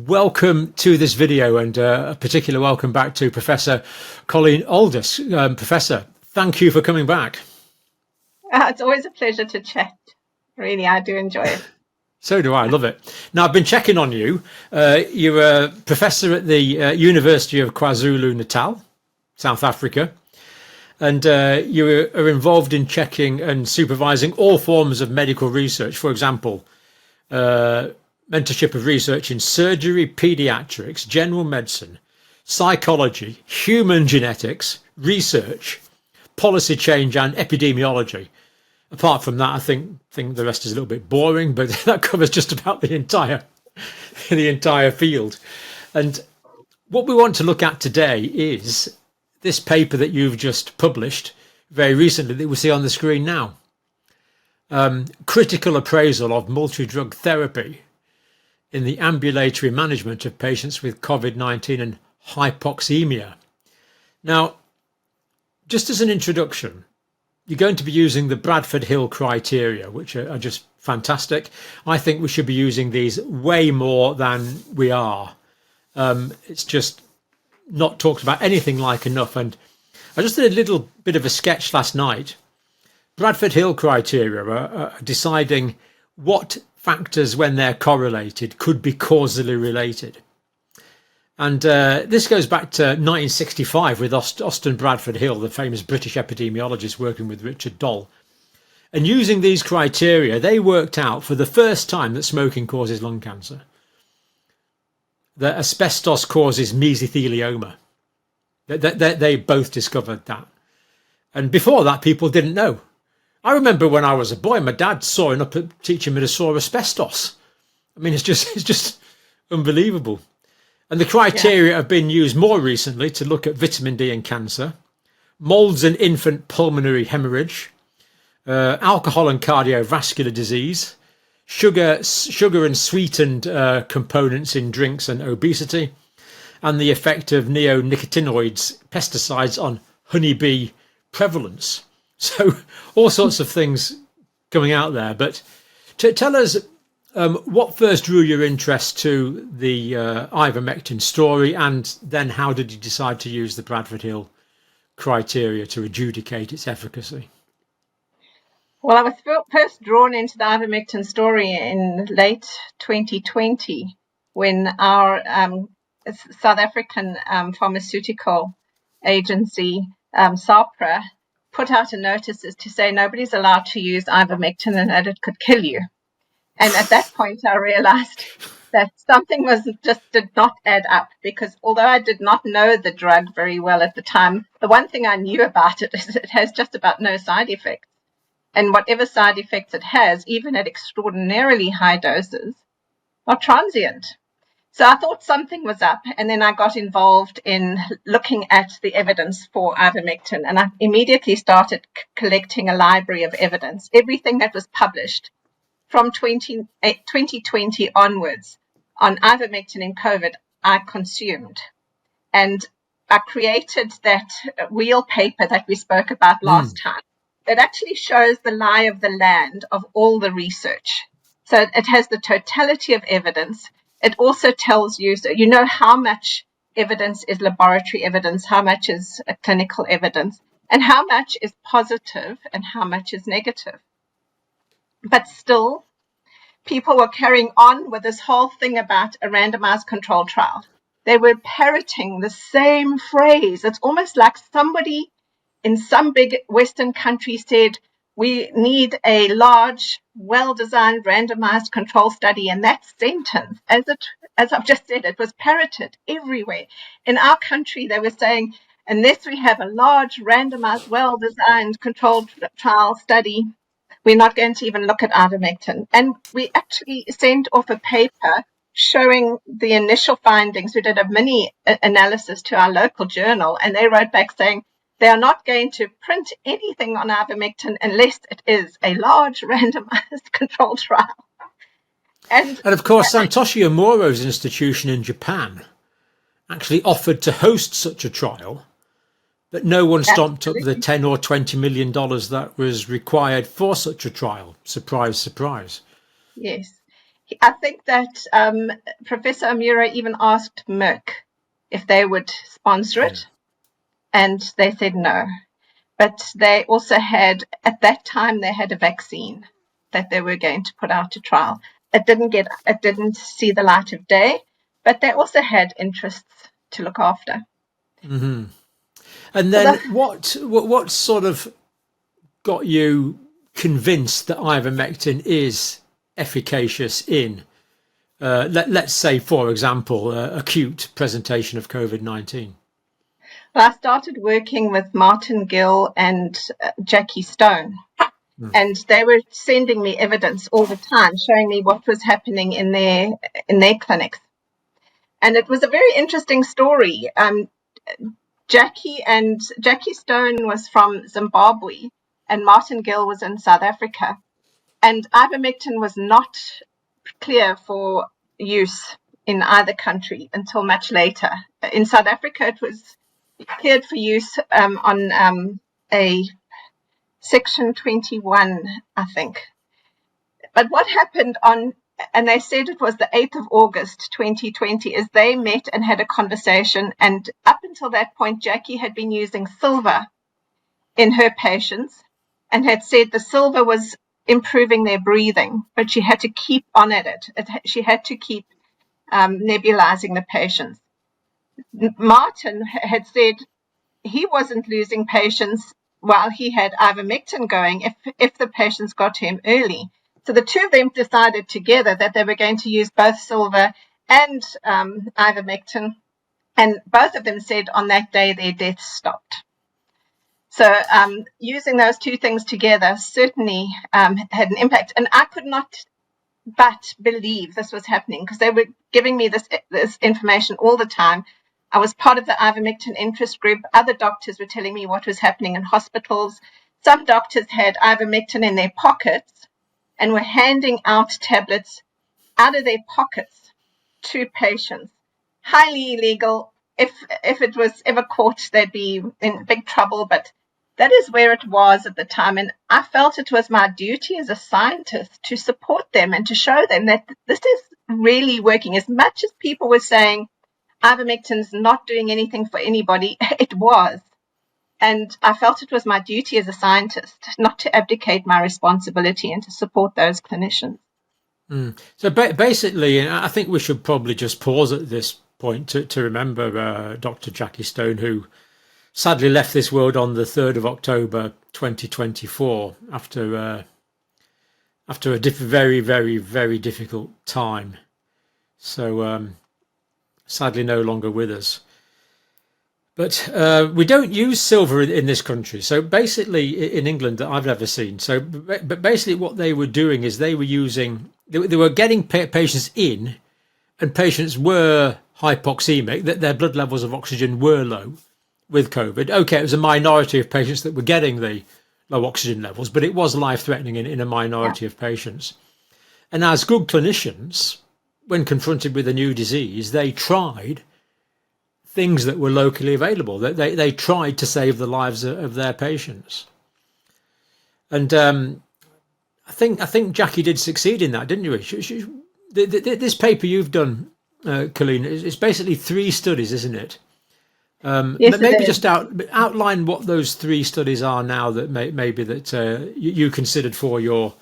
welcome to this video, and a particular welcome back to Professor Colleen Aldous. Professor, thank you for coming back. It's always a pleasure to chat. Really, I do enjoy it. So do I, love it. Now, I've been checking on you. You're a professor at the University of KwaZulu-Natal, South Africa, and you are involved in checking and supervising all forms of medical research. For example, mentorship of research in surgery, pediatrics, general medicine, psychology, human genetics, research, policy change, and epidemiology. Apart from that, I think the rest is a little bit boring, but that covers just about the entire field. And what we want to look at today is this paper that you've just published very recently that we see on the screen now. Critical appraisal of multidrug therapy in the ambulatory management of patients with COVID-19 and hypoxemia. Now, just as an introduction, you're going to be using the Bradford Hill criteria, which are just fantastic. I think we should be using these way more than we are. It's just not talked about anything like enough. And I just did a little bit of a sketch last night. Bradford Hill criteria are deciding what factors, when they're correlated, could be causally related. And this goes back to 1965 with Austin Bradford Hill, the famous British epidemiologist working with Richard Doll. And using these criteria, they worked out for the first time that smoking causes lung cancer, that asbestos causes mesothelioma. They both discovered that. And before that, people didn't know. I remember when I was a boy, my dad sawing up, teaching me to saw asbestos. I mean, it's just unbelievable. And the criteria have been used more recently to look at vitamin D and cancer, molds and infant pulmonary hemorrhage, alcohol and cardiovascular disease, sugar and sweetened components in drinks and obesity, and the effect of neonicotinoids, pesticides on honeybee prevalence. So all sorts of things coming out there. But tell us what first drew your interest to the ivermectin story, and then how did you decide to use the Bradford Hill criteria to adjudicate its efficacy? Well, I was first drawn into the ivermectin story in late 2020 when our South African pharmaceutical agency, SAHPRA, put out a notice to say nobody's allowed to use ivermectin and that it could kill you. And at that point, I realized that something did not add up, because although I did not know the drug very well at the time, the one thing I knew about it is it has just about no side effects. And whatever side effects it has, even at extraordinarily high doses, are transient. So I thought something was up, and then I got involved in looking at the evidence for ivermectin, and I immediately started collecting a library of evidence, everything that was published from 2020 onwards on ivermectin in COVID, I consumed. And I created that wheel paper that we spoke about last time. It actually shows the lie of the land of all the research. So it has the totality of evidence. It also tells you, so you know how much evidence is laboratory evidence, how much is clinical evidence, and how much is positive and how much is negative. But still, people were carrying on with this whole thing about a randomized control trial. They were parroting the same phrase. It's almost like somebody in some big Western country said, we need a large, well-designed, randomized control study. And that sentence, as I've just said, it was parroted everywhere. In our country, they were saying, unless we have a large, randomized, well-designed controlled trial study, we're not going to even look at ivermectin. And we actually sent off a paper showing the initial findings. We did a mini analysis to our local journal, and they wrote back saying, they are not going to print anything on ivermectin unless it is a large randomized controlled trial. And of course, Santoshi Omoro's institution in Japan actually offered to host such a trial, but no one stomped up the $10 or $20 million that was required for such a trial. Surprise, surprise. Yes. I think that Professor Amira even asked Merck if they would sponsor it, and they said no. But they also had, at that time, they had a vaccine that they were going to put out to trial. It didn't see the light of day, but they also had interests to look after. Mm-hmm. And then what sort of got you convinced that ivermectin is efficacious in, let's say, for example, acute presentation of COVID-19? Well, I started working with Martin Gill and Jackie Stone, and they were sending me evidence all the time, showing me what was happening in their clinics. And it was a very interesting story. Jackie Stone was from Zimbabwe, and Martin Gill was in South Africa. And ivermectin was not clear for use in either country until much later. In South Africa, it was cleared for use on a Section 21, I think. But what happened and they said it was the 8th of August, 2020, is they met and had a conversation. And up until that point, Jackie had been using silver in her patients and had said the silver was improving their breathing, but she had to keep on at it. She had to keep nebulizing the patients. Martin had said he wasn't losing patients while he had ivermectin going if the patients got to him early. So the two of them decided together that they were going to use both silver and ivermectin, and both of them said on that day their deaths stopped. So using those two things together certainly had an impact. And I could not but believe this was happening because they were giving me this information all the time. I was part of the ivermectin interest group. Other doctors were telling me what was happening in hospitals. Some doctors had ivermectin in their pockets and were handing out tablets out of their pockets to patients. Highly illegal. If it was ever caught, they'd be in big trouble, but that is where it was at the time. And I felt it was my duty as a scientist to support them and to show them that this is really working. As much as people were saying ivermectin's not doing anything for anybody, it was. And I felt it was my duty as a scientist not to abdicate my responsibility and to support those clinicians. So basically, and I think we should probably just pause at this point to remember Dr. Jackie Stone, who sadly left this world on the 3rd of October 2024 after a very, very, very difficult time. So sadly no longer with us. But we don't use silver in this country. So basically, in England, that I've never seen. So, but basically, what they were doing is they were getting patients in, and patients were hypoxemic, that their blood levels of oxygen were low with COVID. Okay, it was a minority of patients that were getting the low oxygen levels, but it was life-threatening in a minority of patients. And as good clinicians, when confronted with a new disease, they tried things that were locally available. They tried to save the lives of their patients. And I think Jackie did succeed in that, didn't you? This paper you've done, Colleen, is basically 3 studies, isn't it? Yes, maybe just outline what those 3 studies are now that maybe that you considered for your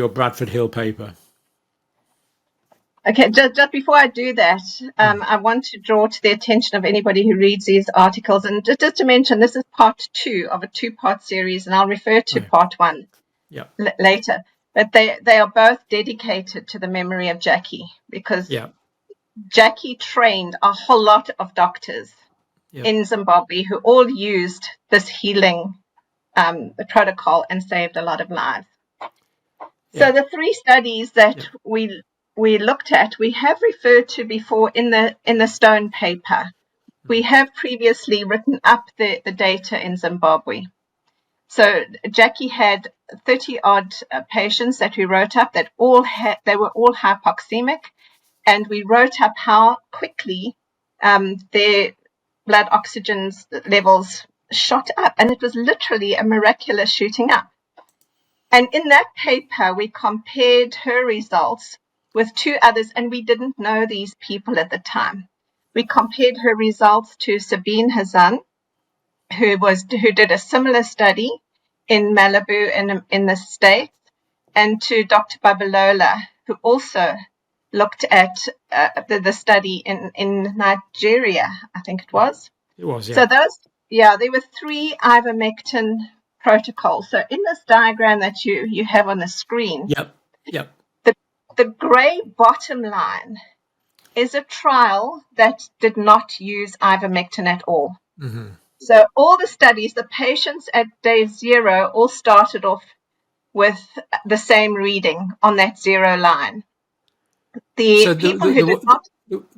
Bradford Hill paper. Okay, just before I do that, I want to draw to the attention of anybody who reads these articles, and just to mention, this is part 2 of a 2-part series, and I'll refer to part 1 later. But they are both dedicated to the memory of Jackie, because Jackie trained a whole lot of doctors in Zimbabwe who all used this healing protocol and saved a lot of lives. So the 3 studies that we looked at, we have referred to before in the Stone paper. We have previously written up the data in Zimbabwe. So Jackie had 30-odd patients that we wrote up that they were all hypoxemic, and we wrote up how quickly their blood oxygen levels shot up, and it was literally a miraculous shooting up. And in that paper, we compared her results with 2 others, and we didn't know these people at the time. We compared her results to Sabine Hazan, who did a similar study in Malibu in the States, and to Dr. Babalola, who also looked at the study in Nigeria, I think it was. It was, yeah. So there were 3 ivermectin protocols. So in this diagram that you have on the screen, Yep. The gray bottom line is a trial that did not use ivermectin at all. Mm-hmm. So all the studies, the patients at day 0 all started off with the same reading on that 0 line. The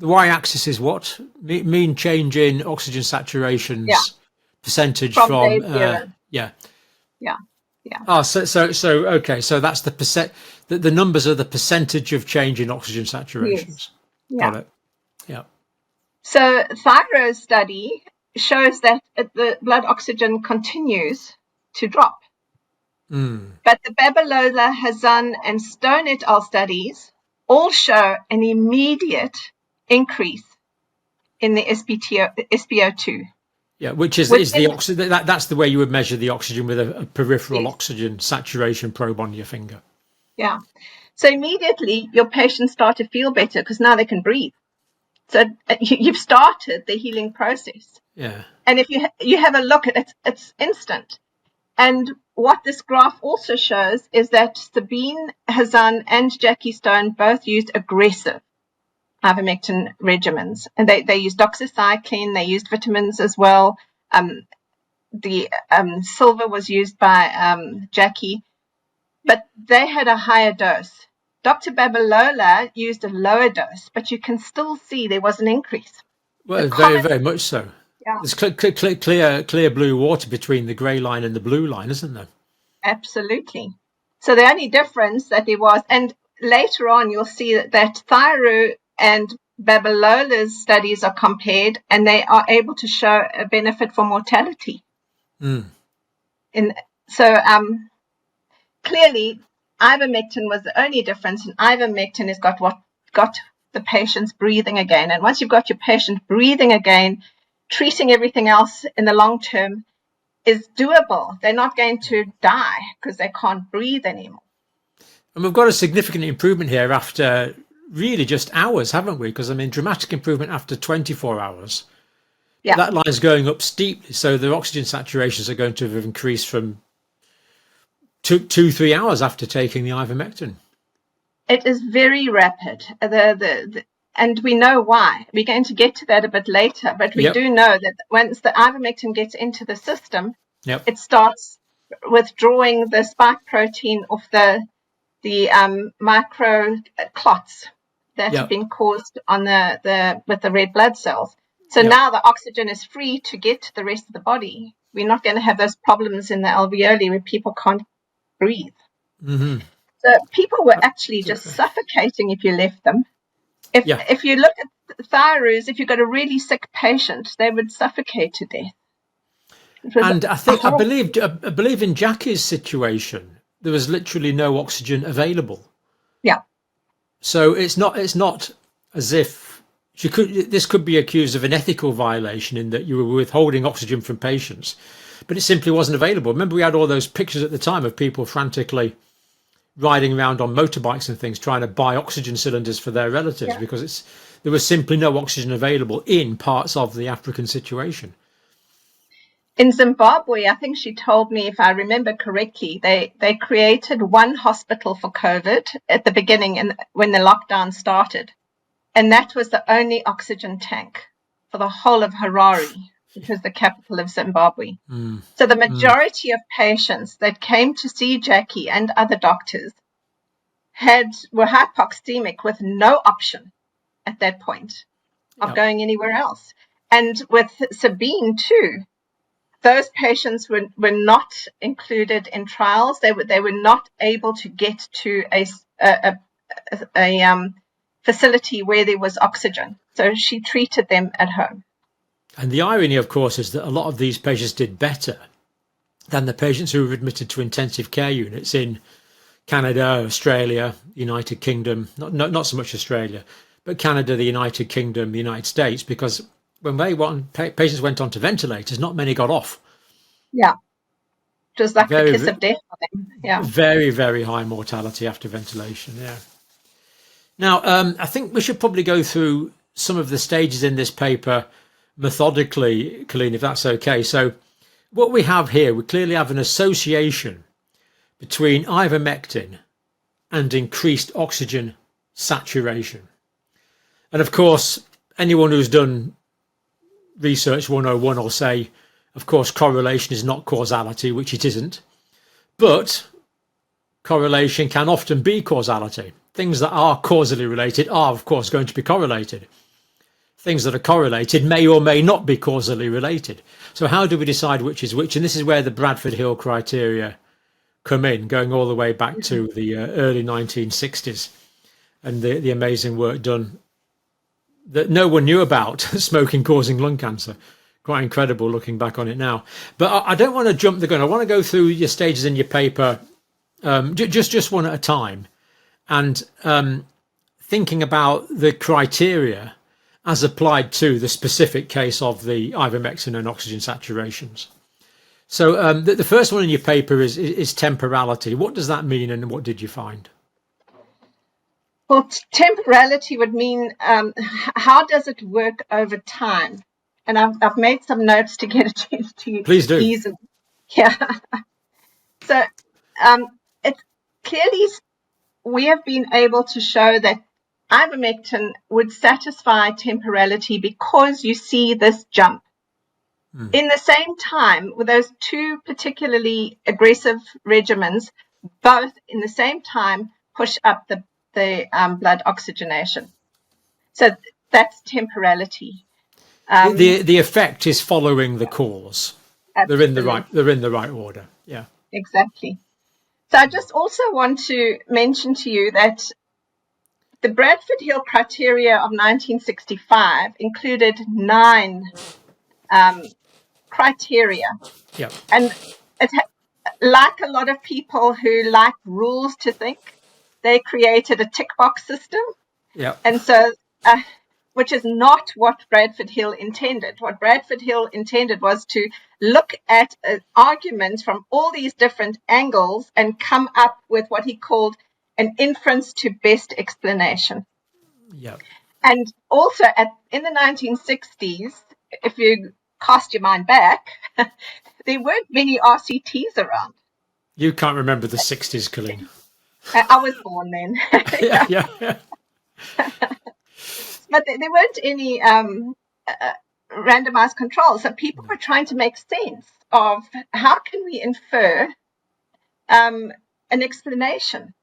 y-axis is what? Mean change in oxygen saturations percentage from day 0. Yeah. Oh, so okay. So that's the percent. The numbers are the percentage of change in oxygen saturations. Yes. Yeah. Got it. Yeah. So Thyro's study shows that the blood oxygen continues to drop. But the Babalola, Hazan, and Stone et al. Studies all show an immediate increase in the SpO2. Yeah, which is the oxygen. That's the way you would measure the oxygen with a peripheral oxygen saturation probe on your finger. Yeah. So immediately your patients start to feel better because now they can breathe. So you've started the healing process. Yeah. And if you have a look at it, it's instant. And what this graph also shows is that Sabine Hazan and Jackie Stone both used aggressive ivermectin regimens. And they used doxycycline, they used vitamins as well. The silver was used by Jackie, but they had a higher dose. Dr. Babalola used a lower dose, but you can still see there was an increase. Well, very much so. Yeah. There's clear blue water between the grey line and the blue line, isn't there? Absolutely. So the only difference that there was, and later on you'll see that Thyro and Babalola's studies are compared, and they are able to show a benefit for mortality. Clearly, ivermectin was the only difference, and ivermectin has got the patients breathing again. And once you've got your patient breathing again, treating everything else in the long term is doable. They're not going to die because they can't breathe anymore. And we've got a significant improvement here after really just hours, haven't we? Because, I mean, dramatic improvement after 24 hours. Yeah. That line's going up steeply. So the oxygen saturations are going to have increased from 2-3 hours after taking the ivermectin. It is very rapid. And we know why. We're going to get to that a bit later, but we do know that once the ivermectin gets into the system, it starts withdrawing the spike protein of the micro clots that have been caused on with the red blood cells. So now the oxygen is free to get to the rest of the body. We're not going to have those problems in the alveoli where people can't breathe. Mm-hmm. So people were actually just suffocating if you left them. If you look at thyros, if you've got a really sick patient, they would suffocate to death. And I believe in Jackie's situation, there was literally no oxygen available. Yeah. So it's not as if this could be accused of an ethical violation in that you were withholding oxygen from patients, but it simply wasn't available. Remember, we had all those pictures at the time of people frantically riding around on motorbikes and things trying to buy oxygen cylinders for their relatives because there was simply no oxygen available in parts of the African situation. In Zimbabwe, I think she told me, if I remember correctly, they created one hospital for COVID at the beginning and when the lockdown started. And that was the only oxygen tank for the whole of Harare, which was the capital of Zimbabwe. So the majority of patients that came to see Jackie and other doctors were hypoxemic with no option at that point of going anywhere else. And with Sabine too, those patients were not included in trials. They were not able to get to a facility where there was oxygen. So she treated them at home. And the irony, of course, is that a lot of these patients did better than the patients who were admitted to intensive care units in Canada, Australia, United Kingdom, not so much Australia, but Canada, the United Kingdom, the United States, because when patients went onto ventilators, not many got off. Yeah. It was like the Very, kiss of death for them. Yeah. very, very high mortality after ventilation. Yeah. Now, I think we should probably go through some of the stages in this paper methodically, Colleen, if that's okay. So what we have here, we clearly have an association between ivermectin and increased oxygen saturation. And of course, anyone who's done research 101 will say, of course, correlation is not causality, which it isn't. But correlation can often be causality. Things that are causally related are, of course, going to be correlated. Things that are correlated may or may not be causally related. So how do we decide which is which? And this is where the Bradford Hill criteria come in, going all the way back to the early 1960s, and the amazing work done that no one knew about, smoking causing lung cancer. Quite incredible looking back on it now. But I don't want to jump the gun. I want to go through your stages in your paper, just one at a time, and thinking about the criteria as applied to the specific case of the ivermectin and oxygen saturations. So the first one in your paper is temporality. What does that mean, and what did you find? Well, temporality would mean how does it work over time? And I've made some notes to get a chance to Please do. use them. Yeah. So it's clearly we have been able to show that ivermectin would satisfy temporality because you see this jump. In the same time, with those two particularly aggressive regimens, both in the same time push up the blood oxygenation. So that's temporality. The effect is following the cause. Absolutely. They're in the right order. Yeah. Exactly. So I just also want to mention to you that the Bradford Hill criteria of 1965 included 9 criteria. Yeah. And like a lot of people who like rules to think, they created a tick box system. Yeah. And so, which is not what Bradford Hill intended. What Bradford Hill intended was to look at arguments from all these different angles and come up with what he called an inference to best explanation. Yeah. And also in the 1960s, if you cast your mind back, there weren't many RCTs around. You can't remember the 60s, Colleen. I was born then. Yeah. But there weren't any randomized controls. So people were trying to make sense of how can we infer an explanation.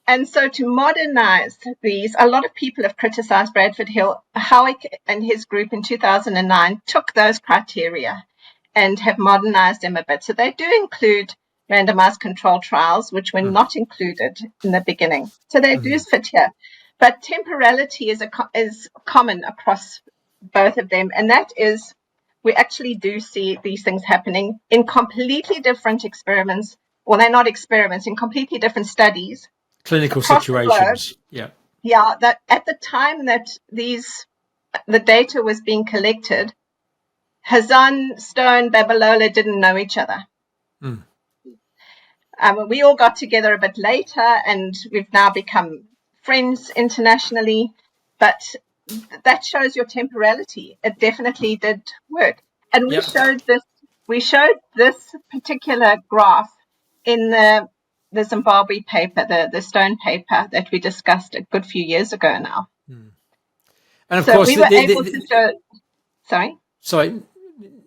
And so to modernize these, a lot of people have criticized Bradford Hill. Howick and his group in 2009 took those criteria and have modernized them a bit. So they do include randomized control trials, which were not included in the beginning. So they do fit here. But temporality is common across both of them. And that is, we actually do see these things happening in completely different experiments. Well, they're not experiments, in completely different studies. Clinical situations. Yeah. Yeah, that at the time that the data was being collected, Hazan, Stone, Babalola didn't know each other. We all got together a bit later, and we've now become friends internationally. But that shows your temporality. It definitely did work, and we showed this. We showed this particular graph in the Zimbabwe paper, the Stone paper that we discussed a good few years ago now. And of course, we were able to show. Sorry.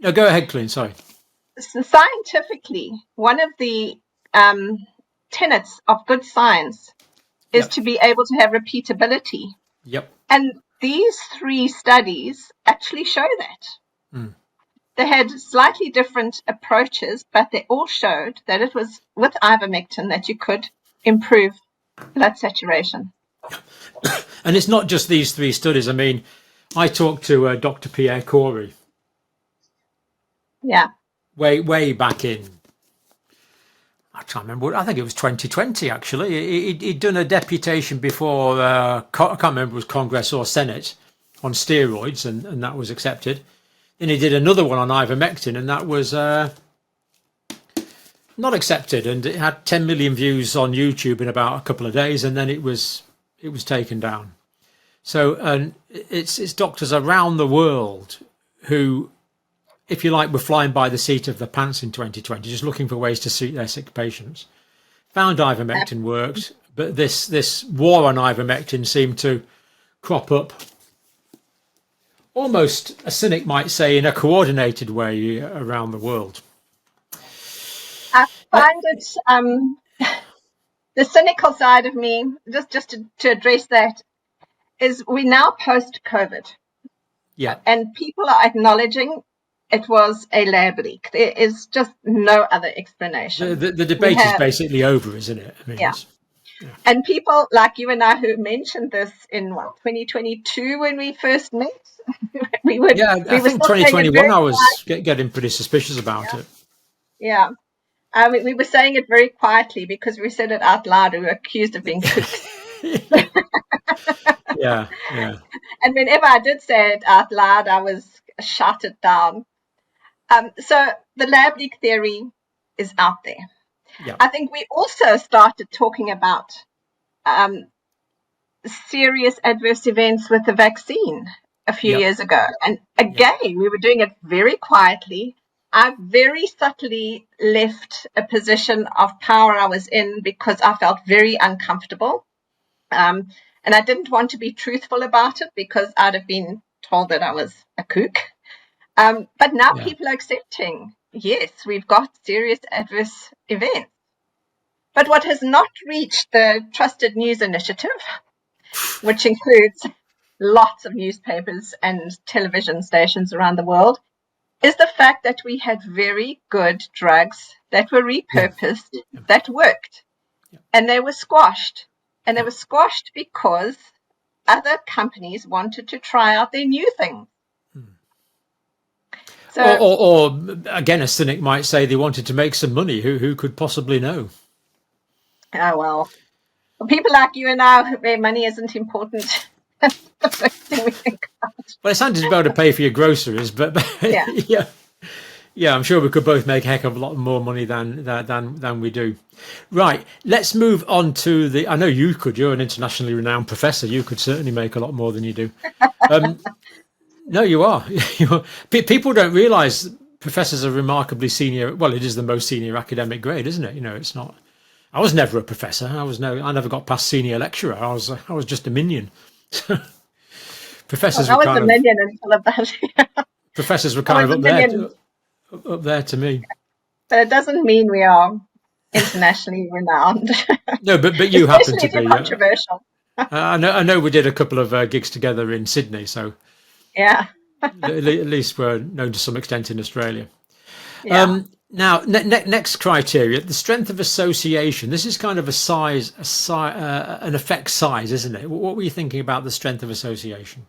No, go ahead, Colleen. Sorry. So scientifically, one of the tenets of good science is to be able to have repeatability. Yep. And these 3 studies actually show that. They had slightly different approaches, but they all showed that it was with ivermectin that you could improve blood saturation. And it's not just these 3 studies. I mean, I talked to Dr. Pierre Corey. Yeah. Way back in, I can't remember. I think it was 2020, actually. He'd done a deputation before, I can't remember if it was Congress or Senate, on steroids, and that was accepted. Then he did another one on ivermectin, and that was not accepted. And it had 10 million views on YouTube in about a couple of days, and then it was taken down. So it's doctors around the world who, if you like, were flying by the seat of their pants in 2020, just looking for ways to suit their sick patients. Found ivermectin worked, but this war on ivermectin seemed to crop up, almost a cynic might say, in a coordinated way around the world. I find it, the cynical side of me, just to address that, is we now post-COVID. Yeah. And people are acknowledging it was a lab leak. There is just no other explanation. The debate is basically over, isn't it? I mean, yeah. And people like you and I who mentioned this in 2022 when we first met. I think 2021 I was getting pretty suspicious about it. Yeah. We were saying it very quietly because we said it out loud. We were accused of being kooks. Yeah. And whenever I did say it out loud, I was shouted down. So the lab leak theory is out there. Yeah. I think we also started talking about serious adverse events with the vaccine a few years ago. And again, we were doing it very quietly. I very subtly left a position of power I was in because I felt very uncomfortable. And I didn't want to be truthful about it because I'd have been told that I was a kook. But now people are accepting, yes, we've got serious adverse events. But what has not reached the Trusted News Initiative, which includes lots of newspapers and television stations around the world, is the fact that we had very good drugs that were repurposed, that worked, and they were squashed. And they were squashed because other companies wanted to try out their new things. So, or again, a cynic might say they wanted to make some money. Who could possibly know? Oh, well, for people like you and I, where money isn't important, that's the first thing we think about. Well, it's handy to be able to pay for your groceries, but yeah, I'm sure we could both make a heck of a lot more money than we do. Right, let's move on to I know you could. You're an internationally renowned professor. You could certainly make a lot more than you do. No, you are. People don't realise professors are remarkably senior. Well, it is the most senior academic grade, isn't it? It's not. I was never a professor. I never got past senior lecturer. I was just a minion. Professors. I was a minion until about. Professors were kind of up there to me. But it doesn't mean we are internationally renowned. No, but you happen to be controversial. I know we did a couple of gigs together in Sydney, so yeah. at least we're known to some extent in Australia. Yeah. Now, next criteria, the strength of association. This is kind of an effect size, isn't it? What were you thinking about the strength of association?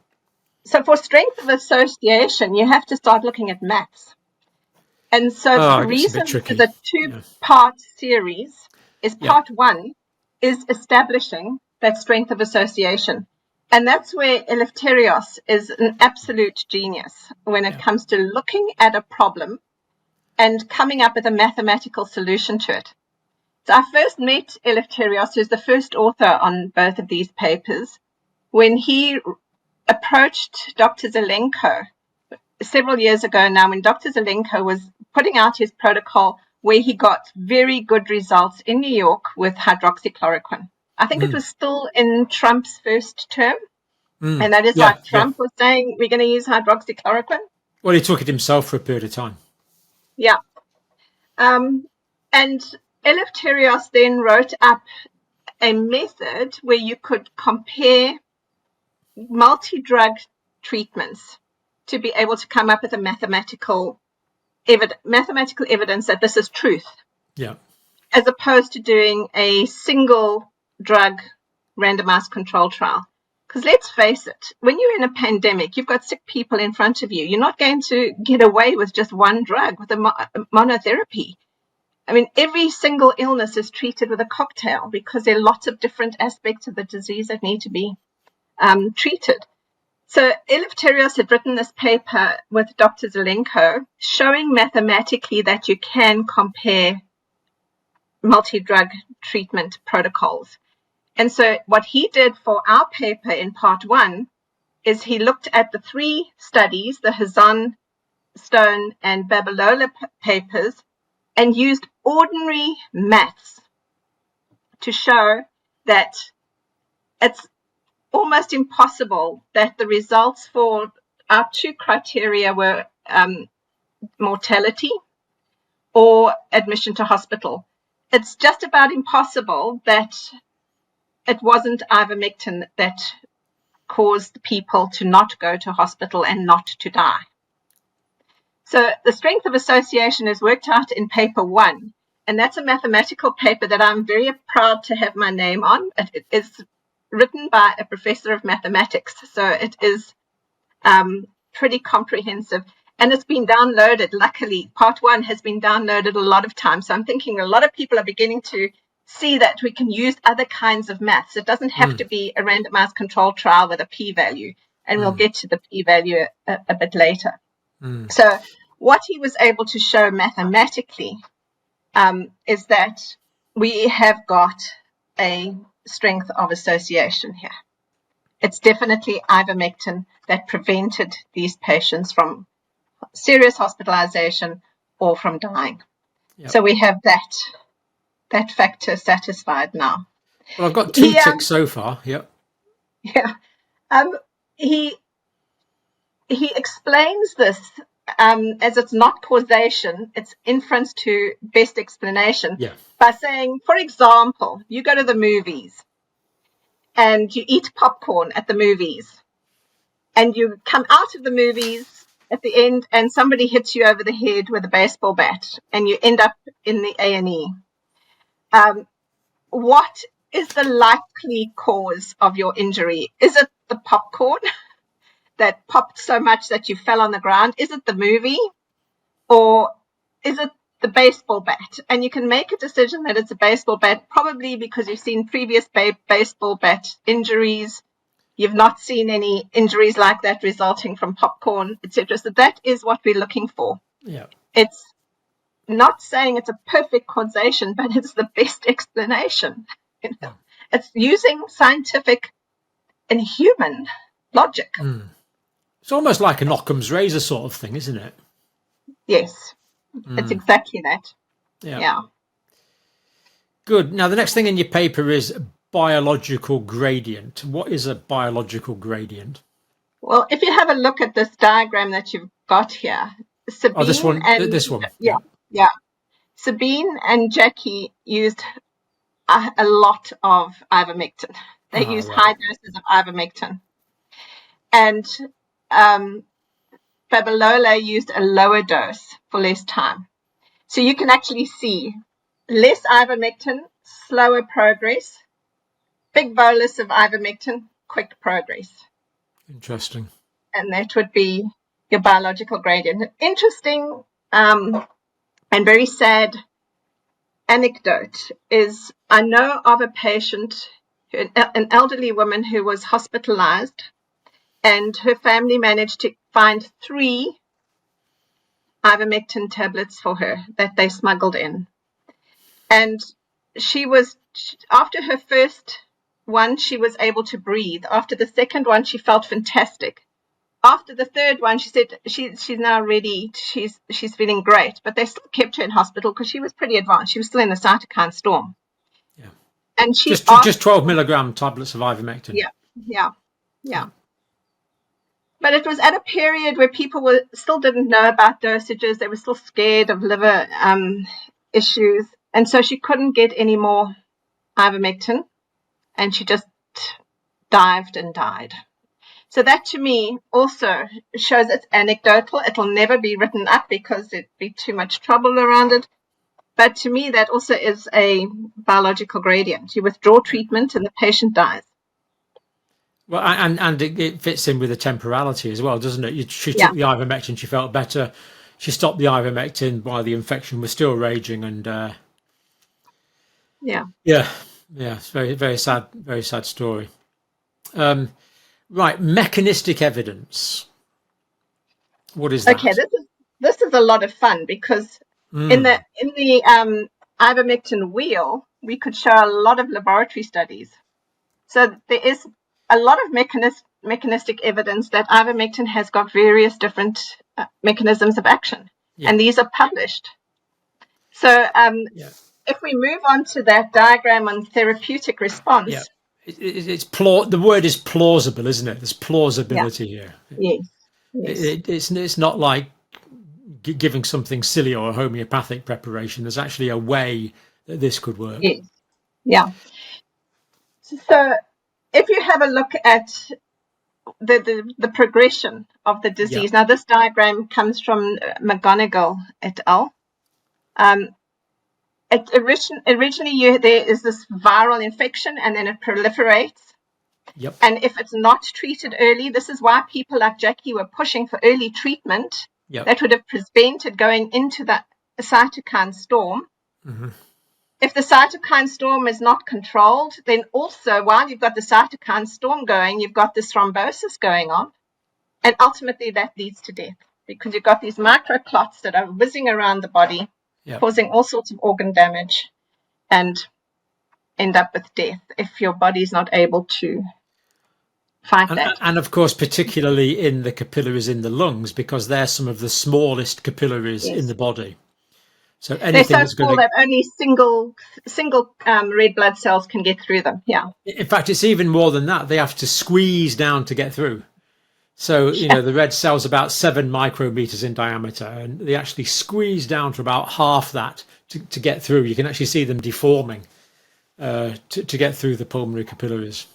So for strength of association, you have to start looking at maths. And so the reason for the two-part series is part one is establishing that strength of association. And that's where Eleftherios is an absolute genius when it comes to looking at a problem and coming up with a mathematical solution to it. So I first met Eleftherios, who's the first author on both of these papers, when he approached Dr. Zelenko several years ago now, when Dr. Zelenko was putting out his protocol where he got very good results in New York with hydroxychloroquine. I think it was still in Trump's first term. And that is like Trump was saying, we're going to use hydroxychloroquine. Well, he took it himself for a period of time. Yeah. And Eleftherios then wrote up a method where you could compare multi-drug treatments to be able to come up with a mathematical evidence that this is truth. Yeah. As opposed to doing a single drug randomized control trial. Because let's face it, when you're in a pandemic, you've got sick people in front of you. You're not going to get away with just one drug, with a monotherapy. I mean, every single illness is treated with a cocktail because there are lots of different aspects of the disease that need to be treated. So Eleftherios had written this paper with Dr. Zelenko showing mathematically that you can compare multi-drug treatment protocols. And so what he did for our paper in part 1 is he looked at the 3 studies, the Hazan, Stone, and Babalola papers, and used ordinary maths to show that it's almost impossible that the results for our 2 criteria were mortality or admission to hospital. It's just about impossible that it wasn't ivermectin that caused people to not go to hospital and not to die. So the strength of association is worked out in paper 1, and that's a mathematical paper that I'm very proud to have my name on. It is written by a professor of mathematics, so it is pretty comprehensive, and it's been downloaded. Luckily, part 1 has been downloaded a lot of times, so I'm thinking a lot of people are beginning to see that we can use other kinds of maths. It doesn't have to be a randomized controlled trial with a p-value, and we'll get to the p-value a bit later. So what he was able to show mathematically is that we have got a strength of association here. It's definitely ivermectin that prevented these patients from serious hospitalization or from dying. Yep. So we have that factor satisfied now. Well, I've got 2 ticks so far. Yep. Yeah. He explains this as it's not causation, it's inference to best explanation, by saying, for example, you go to the movies and you eat popcorn at the movies and you come out of the movies at the end and somebody hits you over the head with a baseball bat and you end up in the A&E. What is the likely cause of your injury? Is it the popcorn that popped so much that you fell on the ground? Is it the movie? Or is it the baseball bat? And you can make a decision that it's a baseball bat, probably because you've seen previous baseball bat injuries. You've not seen any injuries like that resulting from popcorn, etc. So that is what we're looking for. Yeah. It's not saying it's a perfect causation, but it's the best explanation. You know? It's using scientific and human logic. It's almost like an Occam's razor sort of thing, isn't it? Yes, it's exactly that. Yeah. Good. Now, the next thing in your paper is biological gradient. What is a biological gradient? Well, if you have a look at this diagram that you've got here, Sabine this one. Yeah. Sabine and Jackie used a lot of ivermectin. They used high doses of ivermectin. And Babalola used a lower dose for less time. So you can actually see less ivermectin, slower progress, big bolus of ivermectin, quick progress. Interesting. And that would be your biological gradient. Interesting and very sad anecdote is I know of a patient, an elderly woman who was hospitalized, and her family managed to find 3 ivermectin tablets for her that they smuggled in. And after her first one, she was able to breathe. After the second one, she felt fantastic. After the third one, she said she's now ready. She's feeling great. But they still kept her in hospital because she was pretty advanced. She was still in the cytokine storm. Yeah. And she just 12 milligram tablets of ivermectin. Yeah. But it was at a period where people still didn't know about dosages. They were still scared of liver issues. And so she couldn't get any more ivermectin. And she just dived and died. So that to me also shows it's anecdotal. It'll never be written up because it'd be too much trouble around it. But to me, that also is a biological gradient. You withdraw treatment and the patient dies. Well, and it fits in with the temporality as well, doesn't it? She took the ivermectin, she felt better. she stopped the ivermectin while the infection was still raging, and Yeah. It's very sad story. Right, mechanistic evidence. What is that? Okay, this is a lot of fun, because in the ivermectin wheel, we could show a lot of laboratory studies. So there is a lot of mechanistic evidence that ivermectin has got various different mechanisms of action, and these are published. So if we move on to that diagram on therapeutic response, the word is plausible, isn't it? There's plausibility here. Yes. It's not like giving something silly or a homeopathic preparation. There's actually a way that this could work. Yes. Yeah. So if you have a look at the progression of the disease, now this diagram comes from McGonigal et al. Originally, there is this viral infection, and then it proliferates. Yep. And if it's not treated early, this is why people like Jackie were pushing for early treatment. That would have prevented going into that cytokine storm. Mm-hmm. If the cytokine storm is not controlled, then also while you've got the cytokine storm going, you've got this thrombosis going on. And ultimately that leads to death, because you've got these microclots that are whizzing around the body, causing all sorts of organ damage, and end up with death if your body's not able to fight that. And of course, particularly in the capillaries in the lungs, because they're some of the smallest capillaries in the body. So anything they're so small that only single red blood cells can get through them. Yeah. In fact, it's even more than that. They have to squeeze down to get through. So, the red cell's about 7 micrometers in diameter, and they actually squeeze down to about half that to get through. You can actually see them deforming to get through the pulmonary capillaries.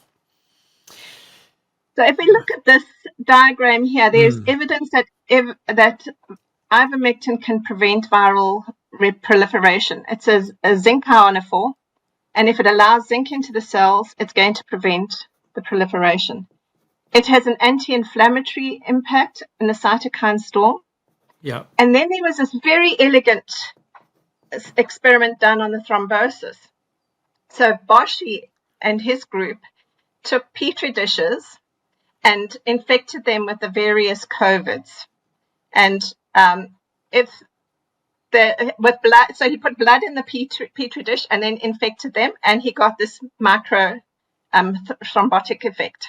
So if we look at this diagram here, there's evidence that ivermectin can prevent viral proliferation. It says a zinc ionophore, and if it allows zinc into the cells, it's going to prevent the proliferation. It has an anti-inflammatory impact in the cytokine storm. Yeah. And then there was this very elegant experiment done on the thrombosis. So Boshi and his group took petri dishes and infected them with the various COVIDs. And with blood, so he put blood in the petri dish and then infected them, and he got this micro thrombotic effect.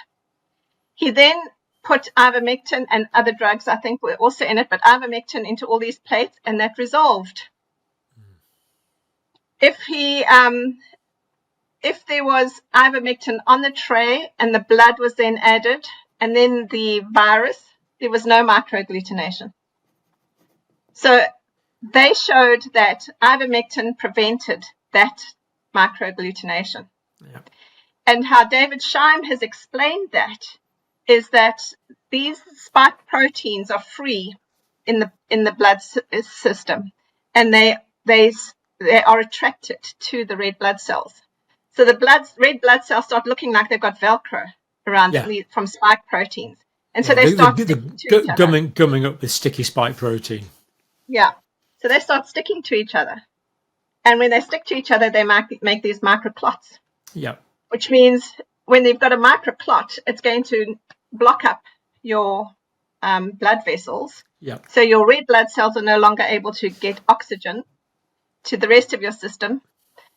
He then put ivermectin and other drugs, I think, were also in it, but ivermectin into all these plates, and that resolved. If there was ivermectin on the tray and the blood was then added, and then the virus, there was no microagglutination. So they showed that ivermectin prevented that microagglutination. Yeah. And how David Scheim has explained that is that these spike proteins are free in the blood system, and they are attracted to the red blood cells. So the red blood cells start looking like they've got Velcro around them from spike proteins, and so they start sticking to each other. Gumming up with sticky spike protein. Yeah, so they start sticking to each other, and when they stick to each other, they make these microclots. Yeah, which means when they've got a microclot, it's going to block up your blood vessels. Yeah. So your red blood cells are no longer able to get oxygen to the rest of your system.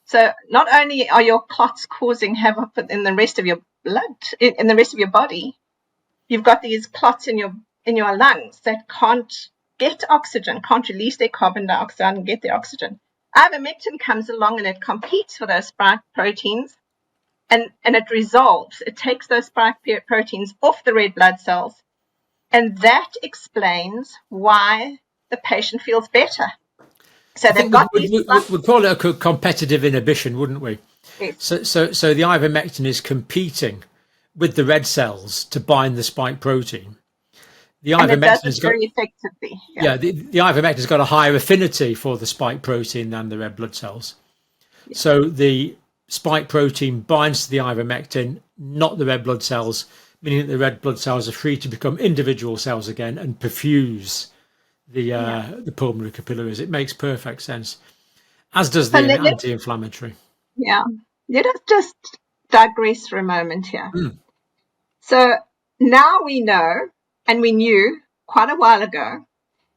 So not only are your clots causing havoc in the rest of your blood, in the rest of your body, you've got these clots in your lungs that can't get oxygen, can't release their carbon dioxide and get their oxygen. Ivermectin comes along and it competes for those spike proteins, and it resolves. It takes those spike proteins off the red blood cells, and that explains why the patient feels better. So they've got we'd call it a competitive inhibition, wouldn't we? Yes. So the ivermectin is competing with the red cells to bind the spike protein. The ivermectin has got very effectively. The ivermectin's got a higher affinity for the spike protein than the red blood cells. Yeah. So the spike protein binds to the ivermectin, not the red blood cells, meaning that the red blood cells are free to become individual cells again and perfuse the pulmonary capillaries. It makes perfect sense, as does So the anti-inflammatory. let us just digress for a moment here. Mm. So now we know, and we knew quite a while ago,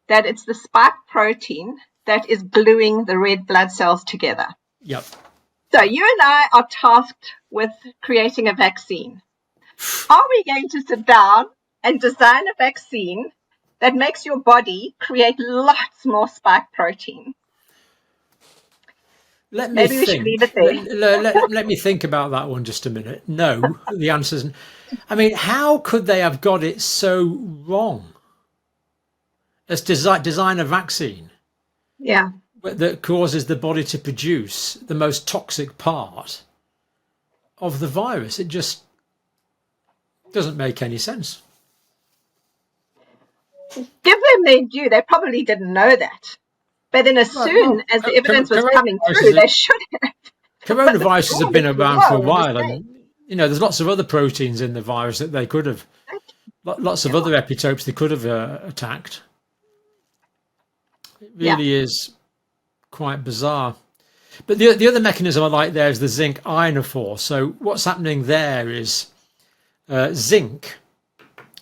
that it's the spike protein that is gluing the red blood cells together. Yep. So you and I are tasked with creating a vaccine. Are we going to sit down and design a vaccine that makes your body create lots more spike protein? Let me Maybe we should leave it think. there. Let me think about that one just a minute. No, the answer's. I mean, how could they have got it so wrong? Let's design a vaccine that causes the body to produce the most toxic part of the virus. It just doesn't make any sense. Give them their due. They probably didn't know that. But then as soon as the evidence was coming through, they should have. Coronaviruses have been around for a while, mistake. and there's lots of other proteins in the virus that they could have, lots of other epitopes they could have attacked. It really is quite bizarre. But the other mechanism I like there is the zinc ionophore. So what's happening there is zinc,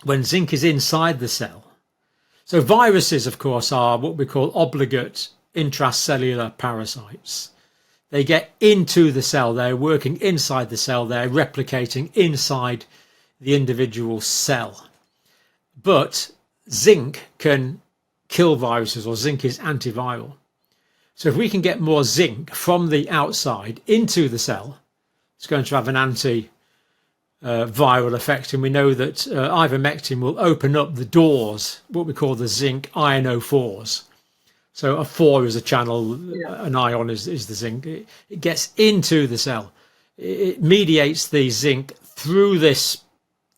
when zinc is inside the cell. So viruses, of course, are what we call obligate intracellular parasites. They get into the cell, they're working inside the cell, they're replicating inside the individual cell. But zinc can kill viruses, or zinc is antiviral. So if we can get more zinc from the outside into the cell, it's going to have an anti-viral effect. And we know that ivermectin will open up the doors, what we call the zinc ionophores. So a 4 is a channel, an ion is the zinc. It gets into the cell. It mediates the zinc through this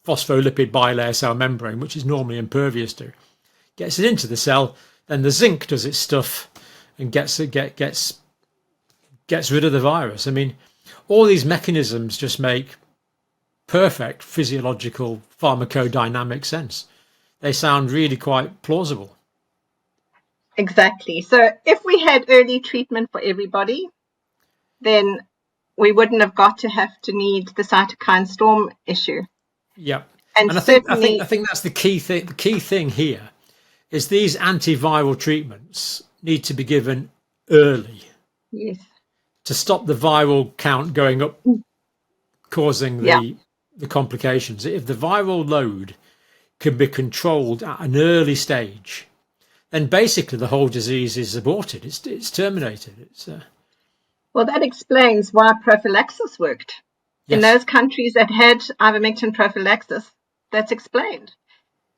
phospholipid bilayer cell membrane, which is normally impervious to. Gets it into the cell, then the zinc does its stuff and gets rid of the virus. I mean, all these mechanisms just make perfect physiological pharmacodynamic sense. They sound really quite plausible. Exactly. So if we had early treatment for everybody, then we wouldn't have got to need the cytokine storm issue. Yeah. And I think that's the key thing. The key thing here is these antiviral treatments need to be given early. Yes. To stop the viral count going up, causing the complications. If the viral load can be controlled at an early stage, then basically the whole disease is aborted. It's terminated. Well, that explains why prophylaxis worked. Yes. In those countries that had ivermectin prophylaxis, that's explained.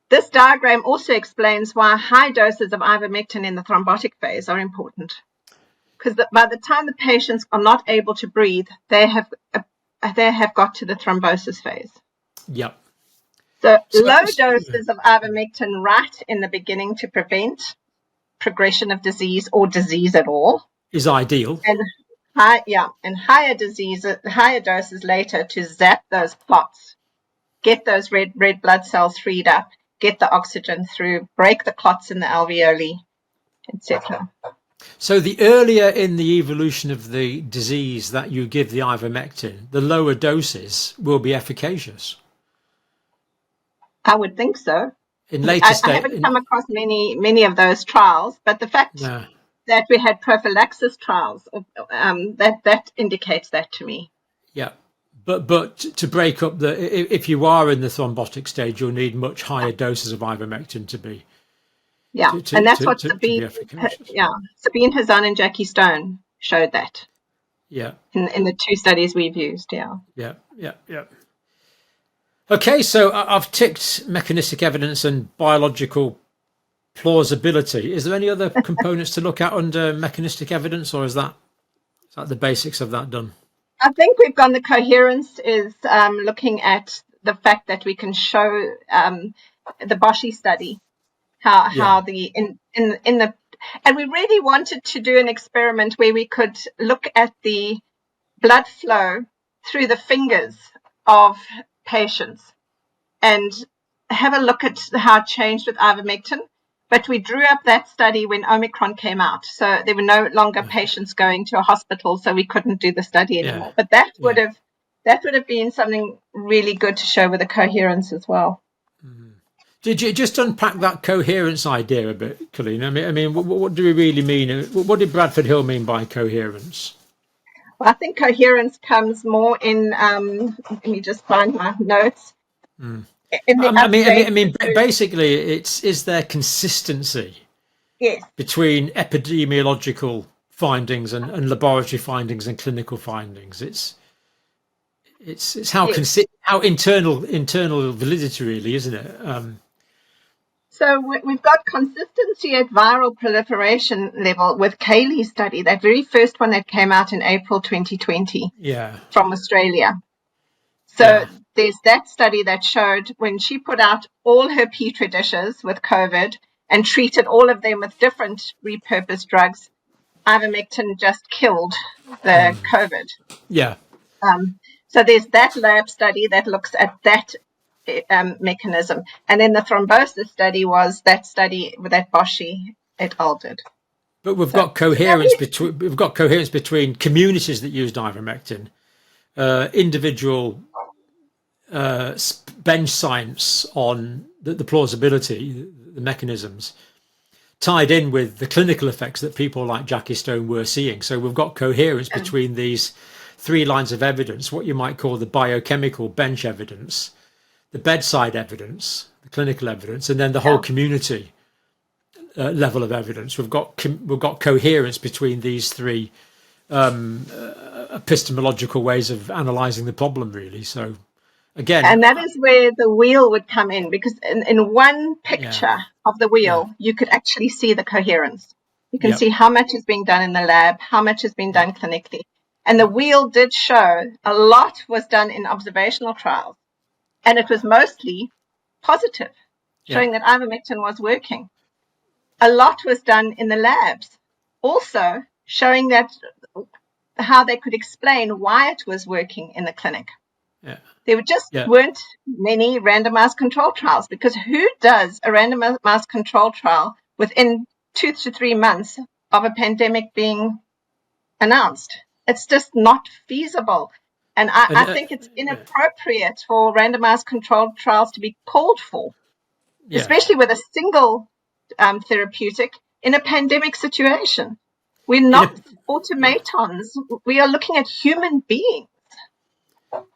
This diagram also explains why high doses of ivermectin in the thrombotic phase are important. Because by the time the patients are not able to breathe, they have got to the thrombosis phase. Yep. So low doses of ivermectin right in the beginning to prevent progression of disease or disease at all is ideal. And higher doses later to zap those clots, get those red blood cells freed up, get the oxygen through, break the clots in the alveoli, etc. So the earlier in the evolution of the disease that you give the ivermectin, the lower doses will be efficacious. I would think so. In later I haven't come across many of those trials, but the fact that we had prophylaxis trials, that indicates that to me. Yeah, but to break up if you are in the thrombotic stage, you'll need much higher doses of ivermectin to be. Yeah, and that's what Sabine Hazan and Jackie Stone showed that. Yeah. In the 2 studies we've used. Yeah. Okay, so I've ticked mechanistic evidence and biological plausibility. Is there any other components to look at under mechanistic evidence, or is that the basics of that done? I think we've gone. The coherence is looking at the fact that we can show the Boshi study how the and we really wanted to do an experiment where we could look at the blood flow through the fingers of patients and have a look at how it changed with ivermectin. But we drew up that study when Omicron came out. So there were no longer patients going to a hospital, so we couldn't do the study anymore. But that would have been something really good to show with the coherence as well. Did you just unpack that coherence idea a bit, Colleen? I mean, what do we really mean? What did Bradford Hill mean by coherence? Well, I think coherence comes more in. Let me just find my notes. In the basically, is there consistency? Yes. Between epidemiological findings and laboratory findings and clinical findings, it's how how internal validity really, isn't it? So we've got consistency at viral proliferation level with Cayley's study, that very first one that came out in April 2020 from Australia. So there's that study that showed when she put out all her petri dishes with COVID and treated all of them with different repurposed drugs, ivermectin just killed the COVID. Yeah. So there's that lab study that looks at that mechanism. And then the thrombosis study was that study that Boshi et al. Did. But we've got coherence between communities that used ivermectin, individual bench science on the plausibility, the mechanisms, tied in with the clinical effects that people like Jackie Stone were seeing. So we've got coherence between these three lines of evidence, what you might call the biochemical bench evidence, the bedside evidence, the clinical evidence, and then the whole community level of evidence. We've got coherence between these three epistemological ways of analysing the problem, really. So again, and that is where the wheel would come in, because in one picture of the wheel, you could actually see the coherence. You can see how much is being done in the lab, how much is being done clinically. And the wheel did show a lot was done in observational trials, and it was mostly positive, showing that ivermectin was working. A lot was done in the labs, also showing that how they could explain why it was working in the clinic. There weren't many randomized control trials, because who does a randomized control trial within 2 to 3 months of a pandemic being announced? It's just not feasible. And I think it's inappropriate for randomized controlled trials to be called for, especially with a single therapeutic in a pandemic situation. We're not automatons. We are looking at human beings.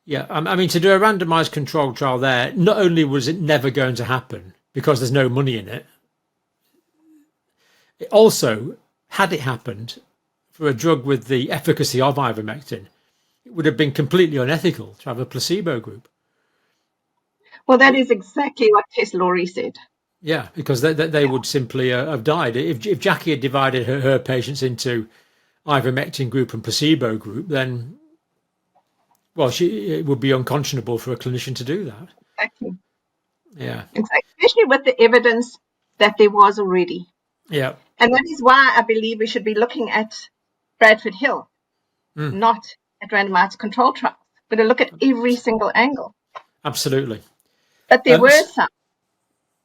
Yeah, I mean, to do a randomized controlled trial there, not only was it never going to happen because there's no money in it, it also, had it happened for a drug with the efficacy of ivermectin, it would have been completely unethical to have a placebo group. Well, that is exactly what Tess Laurie said. Yeah, because they would simply have died. If Jackie had divided her patients into ivermectin group and placebo group, then, well, it would be unconscionable for a clinician to do that. Exactly. Yeah. Exactly. Especially with the evidence that there was already. Yeah. And that is why I believe we should be looking at Bradford Hill, not at randomized control trials, but to look at every single angle. Absolutely. But there were some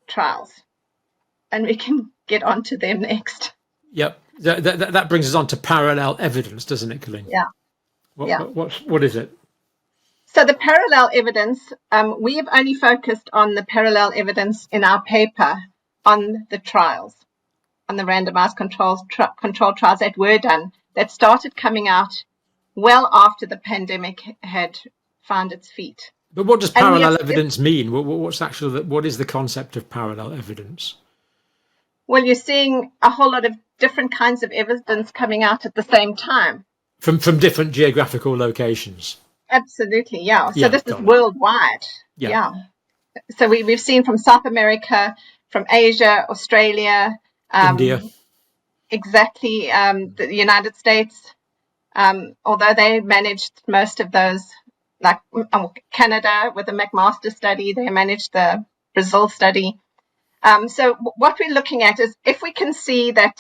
trials, and we can get onto them next. Yep. That brings us on to parallel evidence, doesn't it, Colleen? Yeah. What is it? So the parallel evidence, we have only focused on the parallel evidence in our paper on the trials, on the randomized control trials that were done, that started coming out well after the pandemic had found its feet. But what does parallel evidence mean? What is the concept of parallel evidence? Well, you're seeing a whole lot of different kinds of evidence coming out at the same time. From different geographical locations. Absolutely, yeah. So this is worldwide. Yeah. So we've seen from South America, from Asia, Australia, India. Exactly, the United States, although they managed most of those, like Canada with the McMaster study, they managed the Brazil study. So what we're looking at is if we can see that